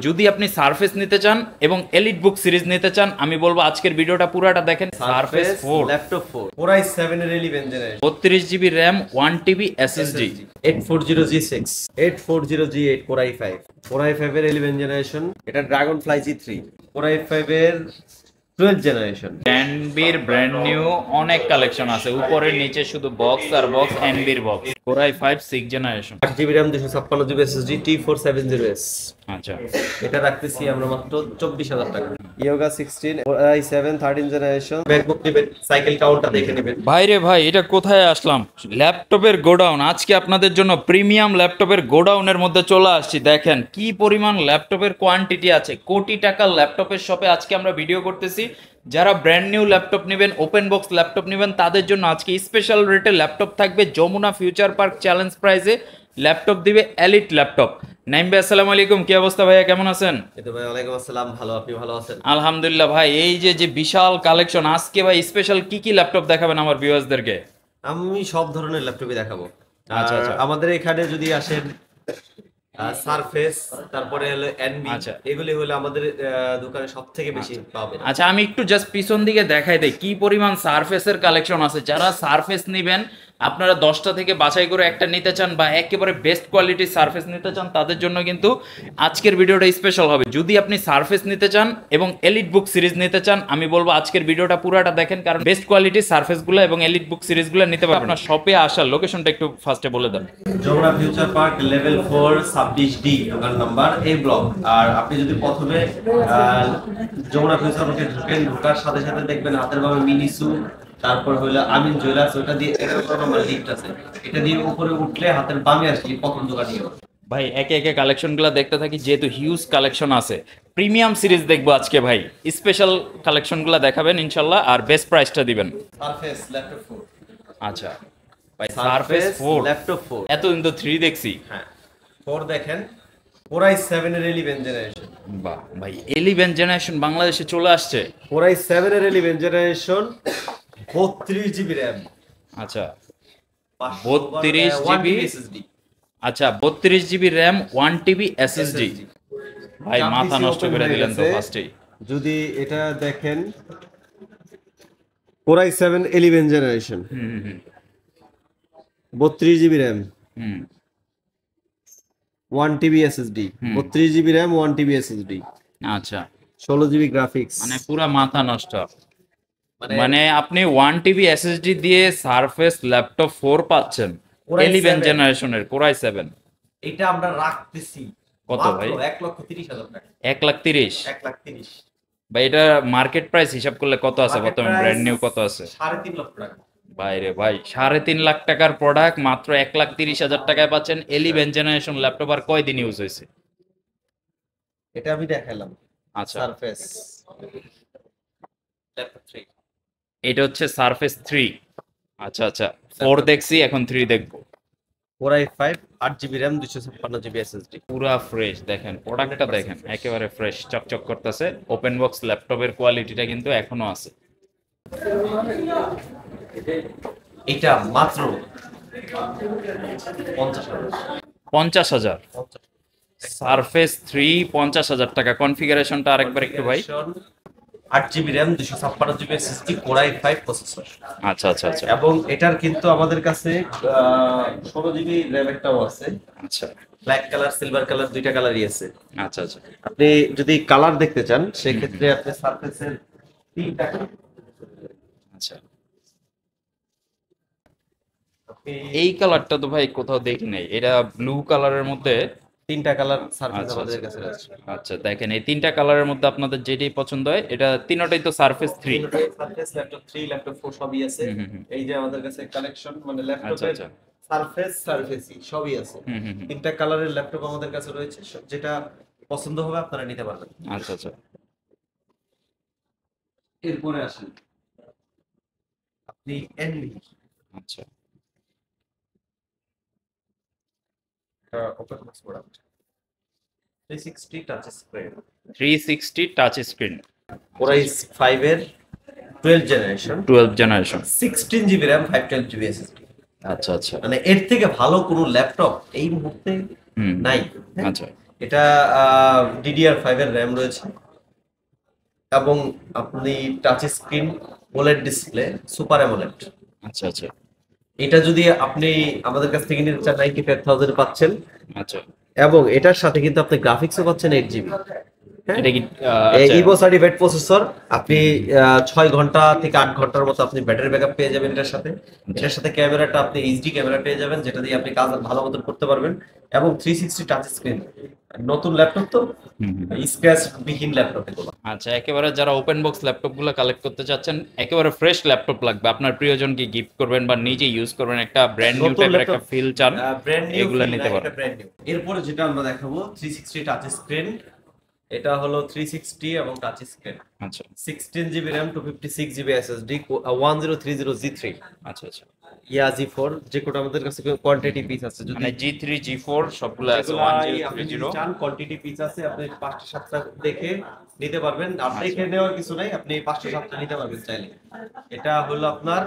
যদি আপনি সারফেস নিতে চান এবং এলিট বুক সিরিজ নিতে চান, আমি বলবো আজকের ভিডিওটা পুরোটা দেখেন। সারফেস 4 ল্যাপটপ 4 Core i7 এর 11 generation, 32GB RAM 1TB SSD, 840G6 840G8 Core i5 এর 11 জেনারেশন, এটা Dragonfly G3 Core i5 এর 12 জেনারেশন। এনবির ব্র্যান্ড নিউ অনেক কালেকশন আছে, উপরের নিচে শুধু বক্স আর বক্স, এনবির box. Core i5 6 generation, 8GB RAM 256GB SSD T470S। আচ্ছা, এটা রাখতেছি আমরা মাত্র 24,000 টাকা। Yoga 16 Core i7 13 জেনারেশন, ব্যাকবুক দিবেন, সাইকেল কাউন্টটা দেখে নেবেন। ভাইরে ভাই, এটা কোথায় আসলাম? ল্যাপটপের গোডাউন। আজকে আপনাদের জন্য প্রিমিয়াম ল্যাপটপের গোডাউনের মধ্যে চলে আসছি। দেখেন কি পরিমাণ ল্যাপটপের কোয়ান্টিটি আছে। কোটি টাকার ল্যাপটপের শপে আজকে আমরা ভিডিও করতেছি। যারা ব্র্যান্ড নিউ ল্যাপটপ নেবেন, ওপেন বক্স ল্যাপটপ নেবেন, তাদের জন্য আজকে স্পেশাল রেটে ল্যাপটপ থাকবে। যমুনা ফিউচার পার্ক চ্যালেঞ্জ প্রাইজে ল্যাপটপ দিবে এলিট ল্যাপটপ। নাইম ভাই, আসসালামু আলাইকুম, কি অবস্থা ভাইয়া, কেমন আছেন? এই তো ভাই, ওয়ালাইকুম আসসালাম, ভালো, আপনি ভালো আছেন? আলহামদুলিল্লাহ ভাই। এই যে বিশাল কালেকশন, আজকে ভাই স্পেশাল কি কি ল্যাপটপ দেখাবেন আমার ভিউয়ার্সদেরকে? আমি সব ধরনের ল্যাপটপই দেখাবো। আচ্ছা আচ্ছা, আমাদের এখানে যদি আসেন সারফেস, তারপরে হলো এনবি, আচ্ছা এগুলি হলো আমাদের দোকানে সবথেকে বেশি পাবেন। আচ্ছা, আমি একটু জাস্ট পিছন দিকে দেখাই দেই কি পরিমাণ সারফেসের কালেকশন আছে। যারা সারফেস নেবেন, আপনারা 10টা থেকে বাছাই করে একটা নিতে চান বা একেবারে বেস্ট কোয়ালিটির সারফেস নিতে চান, তাদের জন্য কিন্তু আজকের ভিডিওটা স্পেশাল হবে। যদি আপনি সারফেস নিতে চান এবং এলিট বুক সিরিজ নিতে চান, আমি বলবো আজকের ভিডিওটা পুরোটা দেখেন, কারণ বেস্ট কোয়ালিটির সারফেসগুলো এবং এলিট বুক সিরিজগুলো নিতে পারবেন। আপনার শপে আসার লোকেশনটা একটু ফার্স্টে বলে দেন। Jamuna future park level 4 26D দোকান নাম্বার এ ব্লক। আর আপনি যদি প্রথমে যমুনা ফিউচার পার্কে ঢুকেন, ঢোকার সাথে সাথে দেখবেন হাতের বামে মিনিসু, তারপর হলো আমিন জুয়েলার্স, ওটা দিয়ে 11 নম্বর লিফট আছে, এটা দিয়ে উপরে উঠলে হাতের বামে আসলে প্রথম দোকানই হবে। ভাই একে একে কালেকশনগুলো দেখতে থাকি, যেহেতু হিউজ কালেকশন আছে। প্রিমিয়াম সিরিজ দেখবো আজকে ভাই, স্পেশাল কালেকশনগুলো দেখাবেন ইনশাল্লাহ, আর বেস্ট প্রাইসটা দিবেন। Surface laptop 4। আচ্ছা ভাই, সারফেস 4 ল্যাপটপ 4, এতদিন তো 3 দেখছি। হ্যাঁ 4 দেখেন। Core i7 এর 11 জেনারেশন। বাহ ভাই, 11 জেনারেশন বাংলাদেশে চলে আসছে। Core i7 এর 11 জেনারেশন, 32GB RAM। আচ্ছা 32GB, SSD। আচ্ছা 32GB RAM 1TB SSD। ভাই মাথা নষ্ট করে দিলেন তো ফার্স্টেই। যদি এটা দেখেন, Core i7 11 generation, 32GB RAM, 1TB SSD, 32GB RAM 1TB SSD, আচ্ছা 16GB গ্রাফিক্স। মানে পুরা মাথা নষ্ট। মানে আপনি 1TB SSD দিয়ে সারফেস ল্যাপটপ 4 পাচ্ছেন, 11 জেনারেশনের Core i7। এটা আমরা রাখতেছি কত ভাই? 1,30,000 টাকা। 1,30,000? 1,30,000 ভাই এটা মার্কেট প্রাইস হিসাব করলে কত আছে বর্তমানে? ব্র্যান্ড নিউ কত আছে? 3.5 লক্ষ টাকা। বাইরে ভাই 3.5 লাখ টাকার প্রোডাক্ট মাত্র 1,30,000 টাকায় পাচ্ছেন। 11 জেনারেশন ল্যাপটপ আর কয়দিন ইউজ হয়েছে? এটা আমি দেখালাম। আচ্ছা, সারফেস ল্যাপটপ 3, এটা হচ্ছে সারফেস 3। আচ্ছা আচ্ছা, 4 দেখছি, এখন 3 দেখবো। Core i5 8GB RAM 256GB SSD। পুরা ফ্রেশ, দেখেন প্রোডাক্টটা দেখেন, একেবারে ফ্রেশ চকচক করতেছে। ওপেন বক্স ল্যাপটপের কোয়ালিটিটা কিন্তু এখনো আছে। এটা মাত্র 50,000। 50,000 সারফেস 3 50,000 টাকা। কনফিগারেশনটা আরেকবার একটু ভাই। 8GB RAM 256GB SSD Core i5 processor. আচ্ছা আচ্ছা আচ্ছা, এবং এটার কিন্তু আমাদের কাছে 16GB RAM একটাও আছে। আচ্ছা ব্ল্যাক কালার, সিলভার কালার, দুইটা কালারই আছে। আচ্ছা আচ্ছা, আপনি যদি কালার দেখতে চান, সেই ক্ষেত্রে আপনি সারফেসের 3টা, আচ্ছা এই কালারটা তো ভাই কোথাও দেখি নাই। এটা ব্লু কালারের মধ্যে 3টা কালার সারফেস আচ্ছা আমাদের আচ্ছা কাছে আছে। আচ্ছা, দেখেন এই 3টা কালারের মধ্যে আপনাদের যেটাই পছন্দ হয়, এটা তিনটাই তো সারফেস 3। সারফেস ল্যাপটপ 3, ল্যাপটপ 4 সবই আছে। এই যে আমাদের কাছে কালেকশন, মানে আচ্ছা ল্যাপটপের আচ্ছা, সারফেস, সারফেসই সবই আছে। 3টা কালারের ল্যাপটপ আমাদের কাছে রয়েছে, যেটা পছন্দ হবে আপনারা নিতে পারবেন। আচ্ছা আচ্ছা, এরপরে আসেন আপনি এনভি। আচ্ছা open box product, 360 touch screen, 360 touch screen. Core i5 এর 12 generation, 12 generation, 16GB RAM 512GB SSD। আচ্ছা আচ্ছা, মানে এর থেকে ভালো কোনো ল্যাপটপ এই মুহূর্তে নাই। আচ্ছা এটা DDR5 এর র্যাম রয়েছে এবং আপনি touch screen OLED display super AMOLED. আচ্ছা আচ্ছা এটা যদি আপনি আমাদের কাছ থেকে নিতে চান 95,000 পাচ্ছেন, আচ্ছা। এবং এটার সাথে কিন্তু আপনি গ্রাফিক্সও পাচ্ছেন 8 GB। এটা কি আচ্ছা ইভো সার্টিফাইড প্রসেসর। আপনি 6 ঘন্টা থেকে 8 ঘন্টার মতো আপনি ব্যাটারি ব্যাকআপ পেয়ে যাবেন এটার সাথে। এটার সাথে ক্যামেরাটা আপনি এইচডি ক্যামেরা পেয়ে যাবেন, যেটা দিয়ে আপনি কাজ ভালো মতন করতে পারবেন। এবং 360 টাচ স্ক্রিন। নতুন ল্যাপটপ তো, হুম, হুম। স্ক্র্যাচ বিহীন ল্যাপটপ এগুলো। আচ্ছা, একেবারে যারা ওপেন বক্স ল্যাপটপগুলো কালেক্ট করতে চাচ্ছেন, একেবারে ফ্রেশ ল্যাপটপ লাগবে, আপনার প্রিয়জনকে গিফট করবেন বা নিজে ইউজ করবেন, একটা ব্র্যান্ড নিউ নতুন টাইপের একটা ল্যাপটপ, ফিল চান, ব্র্যান্ড নিউ এগুলা নিতে পারেন। Brand new. এরপরে যেটা আমরা দেখাবো 360 টাচ স্ক্রিন। এটা হলো 360 এবং টাচ স্ক্রিন। আচ্ছা 16 GB RAM, 256 GB SSD, 1030G3, আচ্ছা আচ্ছা। ইয়া G4, যে কোটা আমাদের কাছে কোয়ান্টিটি পিস আছে। যদি মানে G3 G4 সবগুলো আছে, যেগুলাই আপনি যদি 1030। চান কোয়ান্টিটি পিস আছে, আপনি 5টা 7টা দেখে নিতে পারবেন। আর আচ্ছা। দেখে নেওয়ার কিছু নাই, আপনি 5টা 7টা নিতে পারবেন চাইলে। এটা হলো আপনার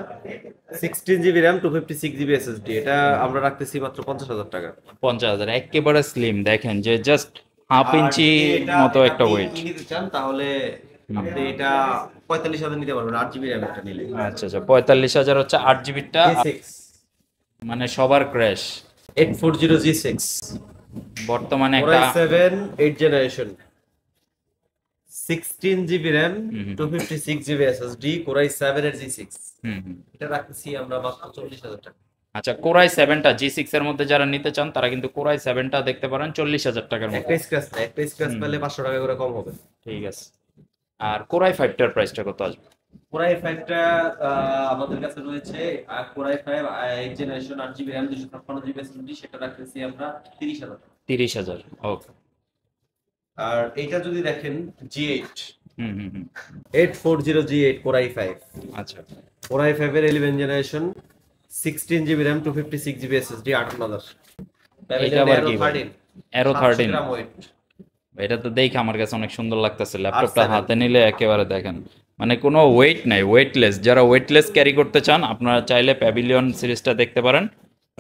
16 GB র্যাম, 256 GB SSD। এটা আমরা রাখতেছি মাত্র 50,000 টাকা। 50,000, একেবারে স্লিম, দেখেন যে জাস্ট হাফ আর ইঞ্চি যদি এটা মতো একটা আপনি ওয়েট। নিতে চান তাহলে আপনি এটা 45,000 নিতে পারবেন 8 GB র্যাম একটা নিলে। আচ্ছা আচ্ছা, 45,000 হচ্ছে 8 জিবিটা, G6, মানে সবার ক্র্যাশ 840G6, বর্তমানে Core একটা। i7 8th generation, 16 GB RAM, হুম, হুম। 256 GB SSD, Core i7 এর G6। হুম হুম। এটা রাখতেছি আমরা মাত্র 40,000 টাকা। আচ্ছা, কোরাই 7টা G6 এর মধ্যে যারা নিতে চান তারা কিন্তু কোরাই 7টা দেখতে পারেন 40,000 টাকার মধ্যে। একটা স্ক্র্যাচ না, একটা স্ক্র্যাচ হুম। পেলে 500 টাকা করে কম হবে। ঠিক আছে। আর কোরাই 5টার প্রাইসটা কত আসবে? Core i5 টা আমাদের কাছে রয়েছে, Core i5 8th generation, 8 GB RAM, 256 GB SSD, সেটা রাখতেছি আমরা 30,000 টাকা। 30,000, ওকে। আর এইটা যদি দেখেন G8, হুম হুম হুম। 840G8 Core i5, আচ্ছা Core i5 এর 11th generation, 16 GB RAM, 256 GB SSD, 58,000। এটা আবার কি ভাই? Aero 13, গ্রাম ওয়েট। এটা তো দেখে আমার কাছে অনেক সুন্দর লাগতেছে। ল্যাপটপটা R7 হাতে নিলে একেবারে দেখেন মানে কোনো ওয়েট নাই, ওয়েটলেস। যারা ওয়েটলেস ক্যারি করতে চান আপনারা চাইলে প্যাভিলিয়ন সিরিজটা দেখতে পারেন।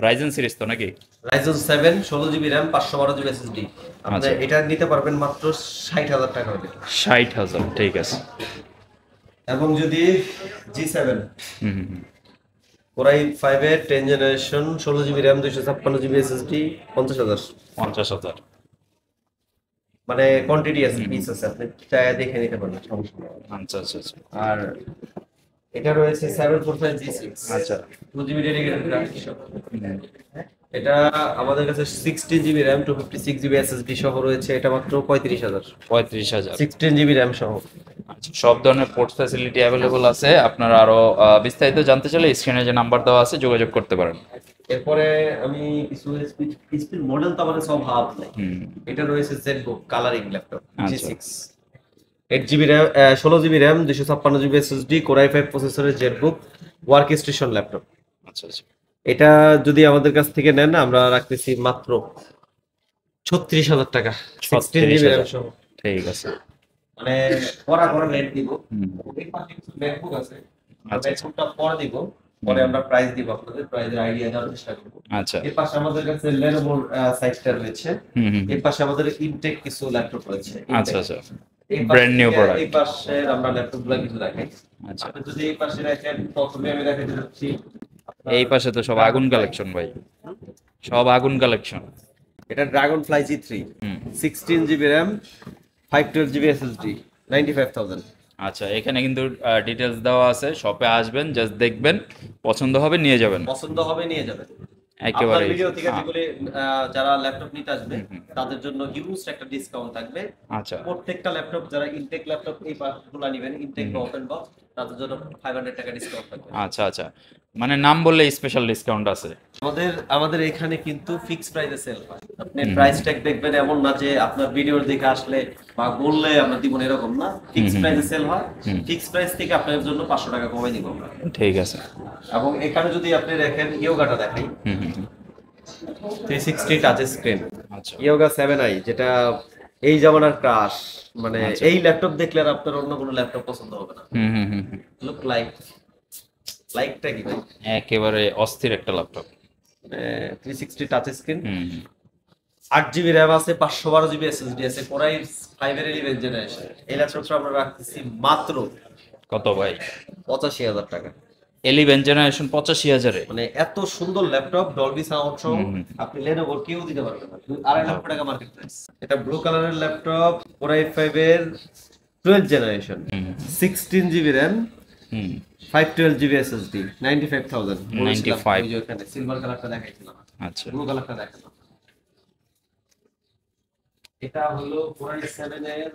রাইজেন সিরিজ তো নাকি? Ryzen 7 16 GB RAM, 512 GB SSD। আপনি আচ্ছা। এটা নিতে পারবেন মাত্র 60,000 টাকা হলে। 60,000, ঠিক আছে। এবং যদি G7 হুম হুম হুম। Core i5 এর 10th generation, 16 GB RAM, 256 GB SSD, 50,000। 50,000। মানে কোয়ান্টিটি আছে, পিস আছে, আপনি চাইলে দেখে নিতে পারবেন, সমস্যা নেই। আচ্ছা আচ্ছা আচ্ছা আর এটা রয়েছে 745G6, আচ্ছা। 2 GB ডেডিকেটেড গ্রাফিক্স। হুম। এটা আমাদের কাছে 16 GB র্যাম, 256 GB SSD সহ রয়েছে। এটা মাত্র 35,000। 35,000। 16 GB র্যাম সহ। আচ্ছা, সব ধরনের পোর্টস ফ্যাসিলিটি অ্যাভেলেবল আছে। আপনারা আরো বিস্তারিত জানতে চাইলে স্ক্রিনে যে নাম্বার দেওয়া আছে যোগাযোগ করতে পারেন। এরপরে আমি কিছু স্পিড মডেল তো আমাদের সব হাফ নাই। হুম। এটা রয়েছে ZBook কালারিং ল্যাপটপ আচ্ছা। G6, 8 GB RAM, 16 GB RAM, 256 GB SSD, Core i5 প্রসেসরের ZBook ওয়ার্ক স্টেশন ল্যাপটপ। আচ্ছা আচ্ছা। এটা যদি আমাদের কাছ থেকে নেন আমরা রাখতেছি মাত্র 36,000 টাকা, 16 GB র্যাম 36,000, সহ। ঠিক আছে। মানে পড়া করা নেট দিব। হুম। এই পাশে কিছু ম্যাকবুক আছে, আচ্ছা। ম্যাকবুকটা পরে দিব, পরে আমরা প্রাইস দিব, আপনাদের প্রাইসের আইডিয়া দেওয়ার চেষ্টা করব। আচ্ছা। এর পাশে আমাদের কাছে Lenovo সাইটটা রয়েছে। হুম হুম। এর পাশে আমাদের ইনটেক কিছু ল্যাপটপ রয়েছে। আচ্ছা আচ্ছা। এই পাশে ব্র্যান্ড নিউ থেকে প্রোডাক্ট। এই পাশে আমরা ল্যাপটপগুলো কিছু দেখাই। আচ্ছা। আপনি যদি এই পাশে দেখেন, প্রথমে আমি দেখাতে যাচ্ছি এই পাশে তো সব আগুন কালেকশন ভাই, সব আগুন কালেকশন। এটা Dragonfly G3, হুম। 16 GB র্যাম, 512 GB SSD, 95,000। আচ্ছা, এখানে কিন্তু ডিটেলস দেওয়া আছে, শপে আসবেন, জাস্ট দেখবেন, পছন্দ হবে নিয়ে যাবেন পছন্দ হবে নিয়ে যাবেন। একেবারে। আপনার ভিডিও থেকে যেগুলি যারা ল্যাপটপ নিতে আসবে হুম। তাদের জন্য হিউজ একটা ডিসকাউন্ট থাকবে। আচ্ছা প্রত্যেকটা ল্যাপটপ, যারা ইনটেক ল্যাপটপ এই পার্টগুলো নেবেন, ইনটেক বা ওপেন বক্স, তাদের জন্য 500 টাকা ডিসকাউন্ট থাকবে। আচ্ছা আচ্ছা, মানে নাম বললে স্পেশাল ডিসকাউন্ট আছে। আমাদের এখানে কিন্তু ফিক্স প্রাইসে সেল হয়। আপনি প্রাইস ট্যাগ দেখবেন, এমন না যে আপনার ভিডিওর দিকে আসলে বা বললে আমরা দিব না, এরকম না। ফিক্স প্রাইসে সেল হয়। ফিক্স প্রাইস থেকে আপনার জন্য 500 টাকা কমাই দিব আমরা। ঠিক আছে। এবং এখানে যদি আপনি দেখেন ইয়োগাটা দেখাই, হুম হুম হুম। 360 টাচ স্ক্রিন আচ্ছা। ইয়োগা 7i, যেটা এই জামানার ক্রাশ। মানে আচ্ছা। এই ল্যাপটপ দেখলে আর আপনার অন্য কোনো ল্যাপটপ পছন্দ হবে না। হুম হুম হুম হুম। লুক লাইকটা কি ভাই? একেবারে অস্থির একটা ল্যাপটপ। 360 টাচ স্ক্রিন, হুম হুম। 8 জিবি র্যাম আছে, 512 জিবি এসএসডি আছে, কোরাই 5 এর 11 জেনারেশন। এই ল্যাপটপটা আমরা রাখতেছি মাত্র কত ভাই? 85,000 টাকা। 11 জেনারেশন 85,000-এ? মানে এত সুন্দর ল্যাপটপ, ডলবি সাউন্ড সহ আপনি লেনোভোর কেউ দিতে পারবে না। 2.5 লাখ টাকা মার্কেট প্রাইস। এটা ব্লু কালারের ল্যাপটপ, কোরাই 5 এর 12 generation, 16 GB RAM, 512 GB SSD, 95,000। 95। ওই যে ওখানে সিলভার কালারটা দেখাইছিলাম, আচ্ছা, ব্লু কালারটা দেখালাম। এটা হলো কোরাই 7 এর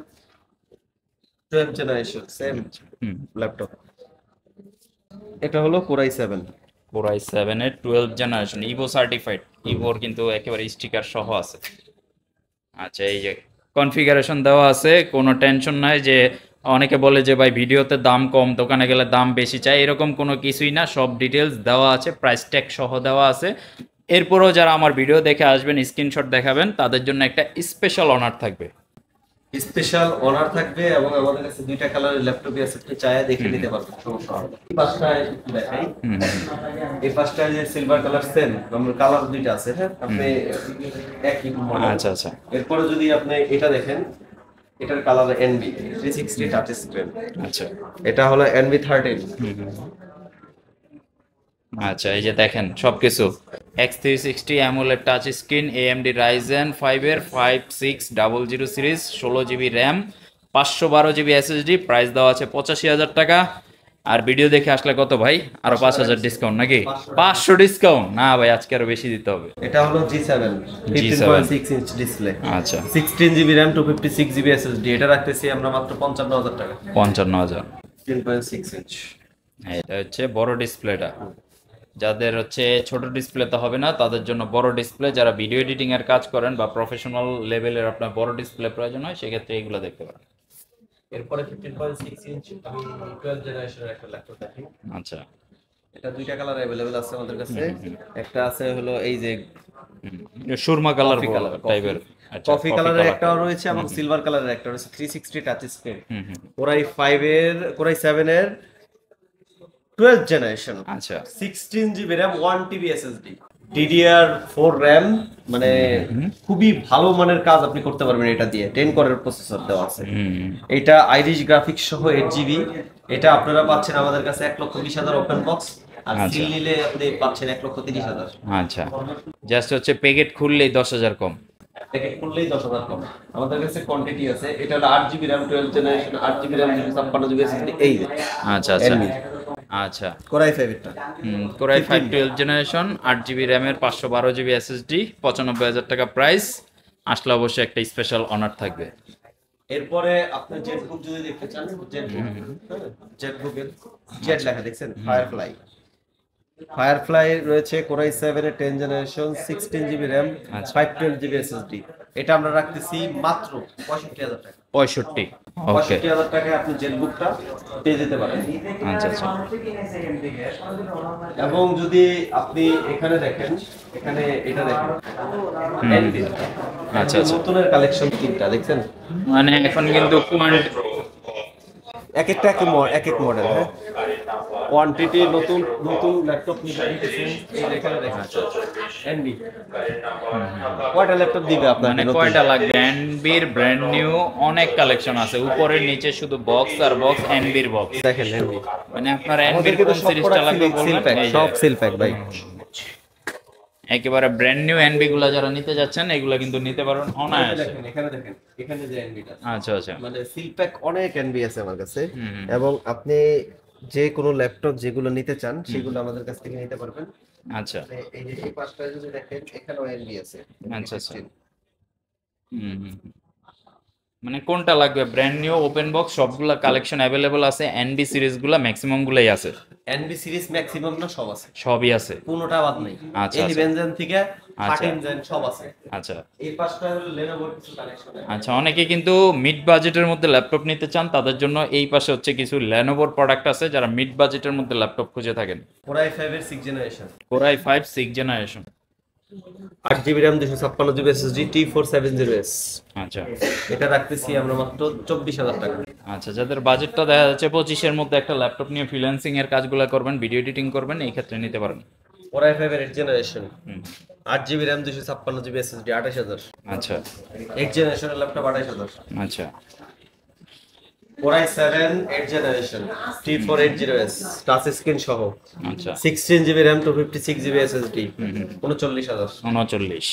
12 জেনারেশন, সেম ল্যাপটপ। এটা হলো কোরাই 7। কোরাই 7-এর 12 জেনারেশন, ইভো সার্টিফাইড। ইভোর কিন্তু একেবারে স্টিকার সহ আছে। আচ্ছা, এই যে কনফিগারেশন দেওয়া আছে, কোনো টেনশন নাই যে অনেকে বলে যে ভাই ভিডিওতে দাম কম, দোকানে গেলে দাম বেশি চাই, এরকম কোনো কিছুই না। সব ডিটেলস দেওয়া আছে, প্রাইস ট্যাগ সহ দেওয়া আছে। এরপরও যারা আমার ভিডিও দেখে আসবেন, স্ক্রিনশট দেখাবেন, তাদের জন্য একটা স্পেশাল অনার থাকবে। স্পেশাল অনার থাকবে এবং আমাদের কাছে দুইটা কালারের ল্যাপটপই আছে, একটু চায়া দেখে নিতে পারবেন, সমস্যা হবে না। এই পাশটায় একটু দেখাই, এই পাশটায় যে সিলভার কালার সেম, আমার কালার দুইটা আছে, হ্যাঁ আপনি একই মডেল। আচ্ছা আচ্ছা এরপরে যদি আপনি এটা দেখেন, এটার কালার এনবি 360 টাচ স্ক্রিন। আচ্ছা এটা হলো এনবি 13। আচ্ছা, এই যে দেখেন সবকিছু X360 AMOLED touch screen, AMD Ryzen 5-এর 5600 series, 16 GB RAM, 512 GB SSD। Price দেওয়া আছে 85,000 টাকা। আর ভিডিও দেখে আসলে কত ভাই? আরো 5,000 ডিসকাউন্ট নাকি? 500 ডিসকাউন্ট না ভাই, আজকে আরো বেশি দিতে হবে। এটা হলো G7 15.6 ইঞ্চ ডিসপ্লে, আচ্ছা, 16 জিবি র্যাম, 256 জিবি এসএসডি। এটা রাখতেছি আমরা মাত্র 55,000 টাকা। 55,000। 15.6 ইঞ্চ। এটা হচ্ছে বড় ডিসপ্লেটা। যাদের হচ্ছে ছোট ডিসপ্লে তো হবে না, তাদের জন্য বড় ডিসপ্লে, যারা ভিডিও এডিটিং এর কাজ করেন বা প্রফেশনাল লেভেলের আপনার বড় ডিসপ্লে প্রয়োজন হয়, সেক্ষেত্রে এগুলো দেখতে পারেন। এরপরে 15.6 ইঞ্চ আমি 12 জেনারেশনের একটা ল্যাপটপ দেখি। আচ্ছা, এটা দুইটা কালার अवेलेबल আছে আমাদের কাছে। একটা আছে হলো এই যে সুরমা কালার কফি কালার টাইপের। আচ্ছা, কফি কালারের একটাও রয়েছে এবং সিলভার কালারের একটা রয়েছে, 360 টাচ স্ক্রিন। কোরাই 7 এর 12 জেনারেশন, আচ্ছা 16 GB RAM, 1 TB SSD, DDR4 RAM. মানে খুবই ভালো মানের কাজ আপনি করতে পারবেন এটা দিয়ে। 10 কোরের প্রসেসর দেওয়া আছে। এটা আইরিশ গ্রাফিক্স সহ 8 GB। এটা আপনারা পাচ্ছেন আমাদের কাছে 1,20,000 ওপেন বক্স, আর সিল নিলে আপনি পাচ্ছেন 1,30,000। আচ্ছা, জাস্ট হচ্ছে প্যাকেট খুললেই 10,000 কম। প্যাকেট খুললেই 10,000 কম। আমাদের কাছে কোয়ান্টিটি আছে। এটা হলো 8 GB RAM, 12 generation, 8 GB RAM, 256 GB SSD. এই যে আচ্ছা আচ্ছা আচ্ছা, কোরাই 5 এটা কোরাই 5 12 জেনারেশন, 8 GB র্যামের, 512 GB SSD, 95,000 টাকা প্রাইস। আসলে অবশ্যই একটা স্পেশাল অনার থাকবে। এরপরে আপনি জেটবুক যদি দেখতে চান, জেটবুকের জেট লেখা দেখছেন, ফায়ারফ্লাই রয়েছে কোরাই 7 এর 10 generation, 16 GB RAM, 512 GB SSD. এটা আমরা রাখতেছি মাত্র 65,000 টাকা। 65। ওকে, 65,000 টাকায় আপনি জেটবুকটা পেয়ে যেতে পারেন। আচ্ছা আচ্ছা এবং যদি আপনি এখানে দেখেন, এখানে এটা দেখেন, আচ্ছা আচ্ছা, নতুনের কালেকশন তিনটা দেখছেন। মানে এখন কিন্তু এক একটা এক এক মডেল, হ্যাঁ কোয়ান্টিটি নতুন নতুন ল্যাপটপ নিতে দিতেছেন। এই এখানে দেখেন এনবি কয়টা ল্যাপটপ দিবে আপনাকে? মানে কয়টা লাগবে? এনবির ব্র্যান্ড নিউ অনেক কালেকশন আছে, উপরের নিচে শুধু বক্স আর বক্স, এনবির বক্স দেখেন এনবি। মানে আপনার এনবির কোন সিরিজটা লাগবে বলবেন? সব সিল প্যাক ভাই, একেবারে ব্র্যান্ড নিউ এনবি গুলা যারা নিতে যাচ্ছেন, এগুলা কিন্তু নিতে পারবেন অনায়াসে। দেখেন এখানে দেখেন, এখানে যে এনবিটা, আচ্ছা আচ্ছা, মানে সিল প্যাক অনেক এনবি আছে আমার কাছে। এবং আপনি যে কোনো ল্যাপটপ যেগুলো নিতে চান সেগুলো আমাদের কাছ থেকে নিতে পারবেন। আচ্ছা এই যে এই পাশটা যদি দেখেন, এখানেও এনবি আছে। আচ্ছা আচ্ছা, মানে কোনটা লাগবে? ব্র্যান্ড নিউ ওপেন বক্স সবগুলা কালেকশন অ্যাভেলেবল আছে। এনবি সিরিজগুলা ম্যাক্সিমাম গুলাই আছে। এনবি সিরিজ ম্যাক্সিমাম না সব আছে, সবই আছে, কোনোটা বাদ নেই। আচ্ছা, এই বেনজেন থেকে আচ্ছা। 13 জেন সব আছে। আচ্ছা এই পাশটা হলো লেনোভোর কিছু কালেকশন। আচ্ছা, অনেকে কিন্তু মিড বাজেটের মধ্যে ল্যাপটপ নিতে চান, তাদের জন্য এই পাশে হচ্ছে কিছু লেনোভোর প্রোডাক্ট আছে, যারা মিড বাজেটের মধ্যে ল্যাপটপ খুঁজে থাকেন। কোরাই 5 এর 6 generation, core i 5 6 generation, 8 GB RAM, 256 GB SSD, T470S। আচ্ছা এটা রাখতেছি আমরা মাত্র 24,000 টাকা। আচ্ছা, যাদের বাজেটটা দেখা যাচ্ছে 25-এর মধ্যে একটা ল্যাপটপ নিয়ে ফ্রিল্যান্সিং এর কাজগুলো করবেন, ভিডিও এডিটিং করবেন, এই ক্ষেত্রে নিতে পারেন। কোরাই 5 এর 8 generation, 8 GB RAM 256 GB SSD 28,000। আচ্ছা 8 জেনারেশনের ল্যাপটপ 28,000। আচ্ছা Core i7 8 generation T480S touch screen সহ আচ্ছা 16 GB RAM 256 GB SSD 39,000। 39।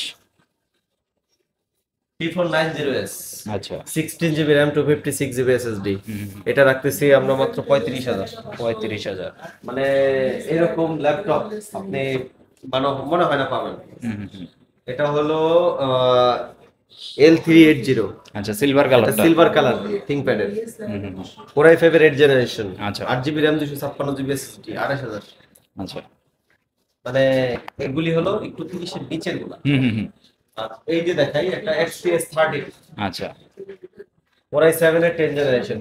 T490S আচ্ছা 16 GB RAM 256 GB SSD এটা রাখতেছি আমরা মাত্র 35,000। 35,000। মানে এরকম ল্যাপটপ আপনি মনে হয় না পাবেন। এটা হলো L380, আচ্ছা সিলভার কালারটা। সিলভার কালার থিংকপ্যাডের Core i5 এর 8 জেনারেশন আচ্ছা 8 GB RAM 256 GB SSD 28,000। আচ্ছা মানে এগুলি হলো একটু 30 এর নিচের গুলা। আর এই যে দেখাই একটা XPS 30 আচ্ছা Core i7 এর 10 জেনারেশন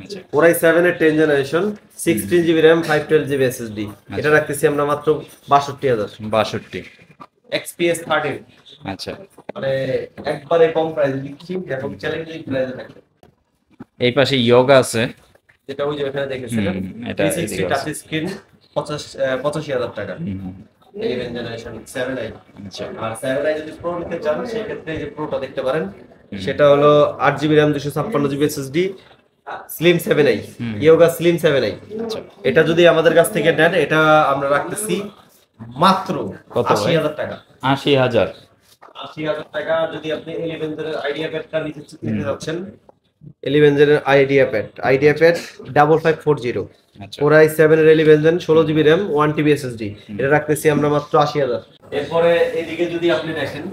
আচ্ছা Core i7 এর 10 generation 16 GB RAM 512 GB SSD এটা রাখতেছি আমরা মাত্র 62,000। 62। XPS 30 আচ্ছা মানে একবারে কম প্রাইসে দিচ্ছি এবং চ্যালেঞ্জিং প্রাইসে থাকে। এই পাশে ইয়োগা আছে। যেটা ওই যে ওখানে দেখেছিলেন এটা 360 এদিকে টাচ আছে। স্ক্রিন 85,000 টাকা 11 জেনারেশন 7i। আচ্ছা আর 7i যদি প্রো নিতে চান সেই ক্ষেত্রে এই যে প্রোটা দেখতে পারেন সেটা হলো 8 GB RAM 256 GB SSD slim 7i yoga slim 7i। আচ্ছা এটা যদি আমাদের কাছ থেকে নেন এটা আমরা রাখতেছি মাত্র কত ভাই? 80,000 টাকা। 80,000। 80,000 টাকা যদি আপনি 11 এর আইডিয়া প্যাডটা নিতে যাচ্ছেন 11 এর আইডিয়া প্যাড 5540 আচ্ছা Core i7 এর 11 gen 16 GB RAM 1 TB SSD এটা রাখতেছি আমরা মাত্র 80,000। এরপরে এদিকে যদি আপনি দেখেন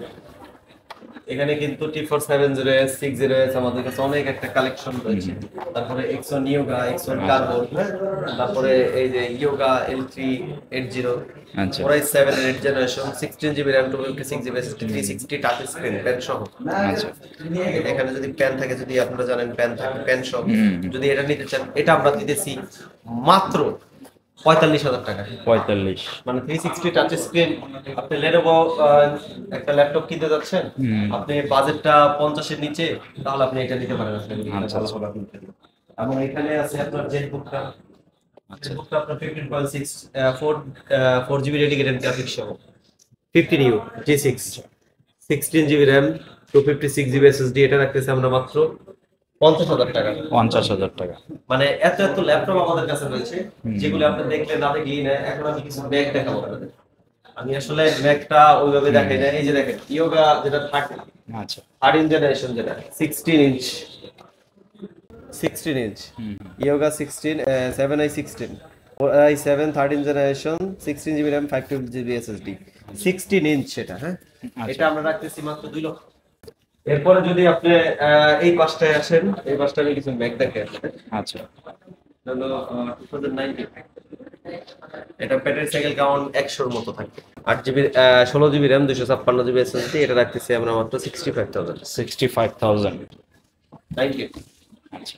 এখানে কিন্তু T470S 60S আমাদের কাছে অনেক একটা কালেকশন রয়েছে। তারপরে Exxon Yoga Exxon Carbon তারপরে এই যে Yoga L380 আচ্ছা Core i7 এর 8 generation 16 GB RAM 256 GB SSD 360 touch screen pen সহ। আচ্ছা এখানে যদি পেন থাকে যদি আপনারা জানেন পেন থাকে পেন সহ যদি এটা নিতে চান এটা আমরা দিতেছি মাত্র 45,000 টাকা। 45। মানে 360 টাচ স্ক্রিন আপনি Lenovo একটা ল্যাপটপ কিনতে যাচ্ছেন আপনি বাজেটটা 50 এর নিচে তাহলে আপনি এটা নিতে পারেন আসলে আচ্ছা, ভালো ভালো কিনতে। এবং এখানে আছে আপনার জেটবুকটা জেটবুকটা আপনার 15.6 4 GB ডেডিকেটেড গ্রাফিক্স সহ 15U G6 16 GB RAM 256 GB SSD এটা রাখতেছি আমরা মাত্র 50,000 টাকা। 50,000 টাকা। মানে এত এত ল্যাপটপ আমাদের কাছে রয়েছে যেগুলো আপনি দেখলে না দেখলেই না। এখন আমি কিছু ম্যাক দেখাবো আপনাদের। আমি আসলে ম্যাকটা ওইভাবে দেখাই না। এই যে দেখেন ইয়োগা যেটা থাকে আচ্ছা 13 জেনারেশন যেটা 16 inch yoga 16 7i 16 i7 13 generation 16 GB RAM 512 GB SSD 16 inch সেটা হ্যাঁ এটা আমরা রাখতেছি মাত্র 2 লক্ষ। এরপরে যদি আপনি এই পাশটায় আসেন এই পাশটা আমি কিছু ম্যাক দেখাই আপনাদের। আচ্ছা হলো 2019 এটা ব্যাটারি সাইকেল কাউন্ট 100 এর মতো থাকবে 8 GB 16 GB RAM 256 GB SSD এটা রাখতেছি আমরা মাত্র 65,000। 65,000। 90 আচ্ছা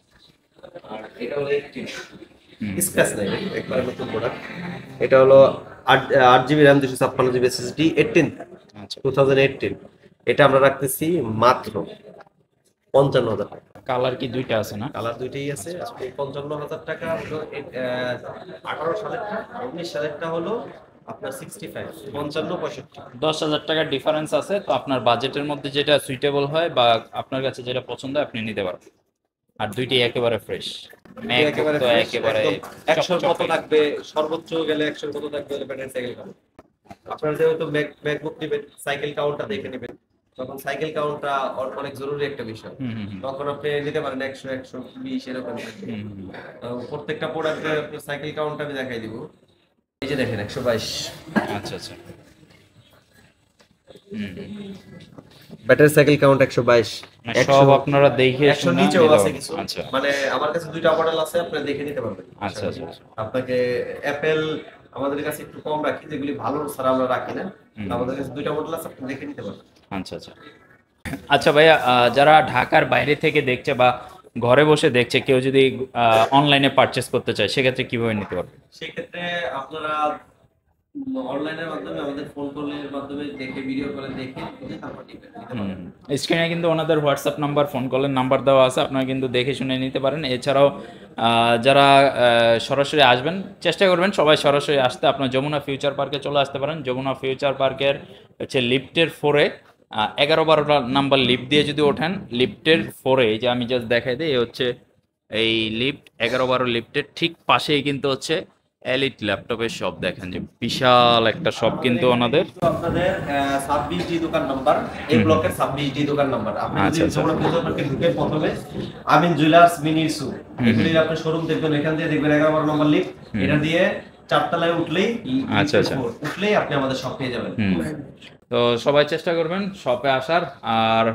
আর এটা হলো 18 স্ক্র্যাচ নাই একবার নতুন প্রোডাক্ট। এটা হলো 8 GB RAM 256 GB SSD 18 আচ্ছা 2018 এটা আমরা রাখতেছি মাত্র 55,000 টাকা। কালার কি দুইটা আছে না? কালার দুইটাই আছে। এই 55,000 টাকা হলো 18 সালেরটা আর 19 সালেরটা হলো আপনার 65 55 65 10,000 টাকার ডিফারেন্স আছে। তো আপনার বাজেটের মধ্যে যেটা সুইটেবল হয় বা আপনার কাছে যেটা পছন্দ হয় আপনি নিতে পারেন। আর দুইটাই একেবারে ফ্রেশ। একেবারে তো fresh, একেবারে একদম 100 এর মতো থাকবে সর্বোচ্চ গেলে 100 এর মতো থাকবে হলে ব্যাটারি সাইকেল কাউন্ট। আপনারা যেহেতু ম্যাকবুক নেবেন সাইকেল কাউন্টটা দেখে নেবেন তখন সাইকেল কাউন্টটা অনেক জরুরি একটা বিষয়। তখন আপনি নিতে পারেন 100 120 এরকম থাকবে। প্রত্যেকটা প্রোডাক্টের সাইকেল কাউন্টটা আমি দেখাই দিব। এই যে দেখেন 122 আচ্ছা আচ্ছা ব্যাটারি সাইকেল কাউন্ট 122 মানে সব আপনারা দেখে 100 শুনে নিচেও নিতে আছে পারবেন। কিছু। আচ্ছা মানে আমার কাছে দুইটা মডেল আছে আপনারা দেখে নিতে পারবেন। আচ্ছা আচ্ছা আপনাকে অ্যাপেল আমাদের কাছে একটু কম রাখি যেগুলি ভালো ছাড়া আমরা রাখি না। আমাদের কাছে দুইটা মডেল আছে আপনি দেখে নিতে পারবেন। আচ্ছা আচ্ছা আচ্ছা ভাইয়া, যারা ঢাকার বাইরে থেকে দেখছে বা ঘরে বসে দেখছে, কেউ যদি অনলাইনে পারচেস করতে চায় সেক্ষেত্রে কিভাবে নিতে পারবে? সেক্ষেত্রে আপনারা অনলাইনের মাধ্যমে আমাদের ফোন কলের মাধ্যমে দেখে ভিডিও কলে দেখে বুঝে তারপর নিতে পারেন। স্ক্রিনে কিন্তু ওনাদের হোয়াটসঅ্যাপ নাম্বার, ফোন কলের নাম্বার দেওয়া আছে, আপনারা কিন্তু দেখে শুনে নিতে পারেন। এছাড়াও যারা সরাসরি আসবেন, চেষ্টা করবেন সবাই সরাসরি আসতে। আপনার যমুনা ফিউচার পার্কে চলে আসতে পারেন। যমুনা ফিউচার পার্কের হচ্ছে লিফটের 4-এ 11-12 নাম্বার লিফট দিয়ে যদি ওঠেন, লিফটের 4-এ, এই যে আমি জাস্ট দেখাই দিই, এই হচ্ছে এই লিফট 11-12 লিফটের ঠিক পাশেই কিন্তু হচ্ছে এলিট ল্যাপটপের শপ। দেখেন যে বিশাল একটা শপ কিন্তু ওনাদের। আপনাদের 26D দোকান নাম্বার, এই ব্লকের 26D দোকান নাম্বার। আপনি যদি আচ্ছা, আচ্ছা। যমুনা ফিউচার পার্কে ঢুকে প্রথমে আমিন জুয়েলার্স মিনিসু এগুলির আপনি শোরুম দেখবেন, এখান দিয়ে দেখবেন 11-12 নম্বর লিফট, এটা দিয়ে 4 তলায় উঠলেই আচ্ছা, আচ্ছা। উঠলেই আপনি আমাদের শপ পেয়ে যাবেন। তো সবাই চেষ্টা করবেন শপে আসার। আর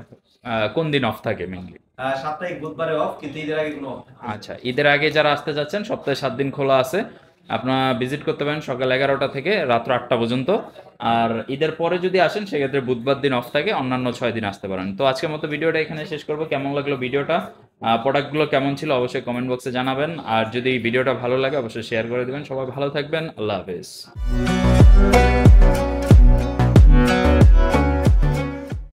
কোন দিন অফ থাকে মেইনলি? সাপ্তাহিক বুধবারে অফ, কিন্তু ঈদের আগে কোনো অফ। আচ্ছা, ঈদের আগে যারা আসতে চাচ্ছেন সপ্তাহে 7 দিন খোলা আছে। আপনারা ভিজিট করতে পারেন সকাল 11টা থেকে রাত্র 8টা পর্যন্ত। আর ঈদের পরে যদি আসেন সেক্ষেত্রে বুধবার দিন অফ থাকে, অন্যান্য 6 দিন আসতে পারেন। তো আজকের মতো ভিডিওটা এখানে শেষ করবো। কেমন লাগলো ভিডিওটা, প্রোডাক্টগুলো কেমন ছিল অবশ্যই কমেন্ট বক্সে জানাবেন। আর যদি ভিডিওটা ভালো লাগে অবশ্যই শেয়ার করে দেবেন। সবাই ভালো থাকবেন, আল্লাহ হাফেজ।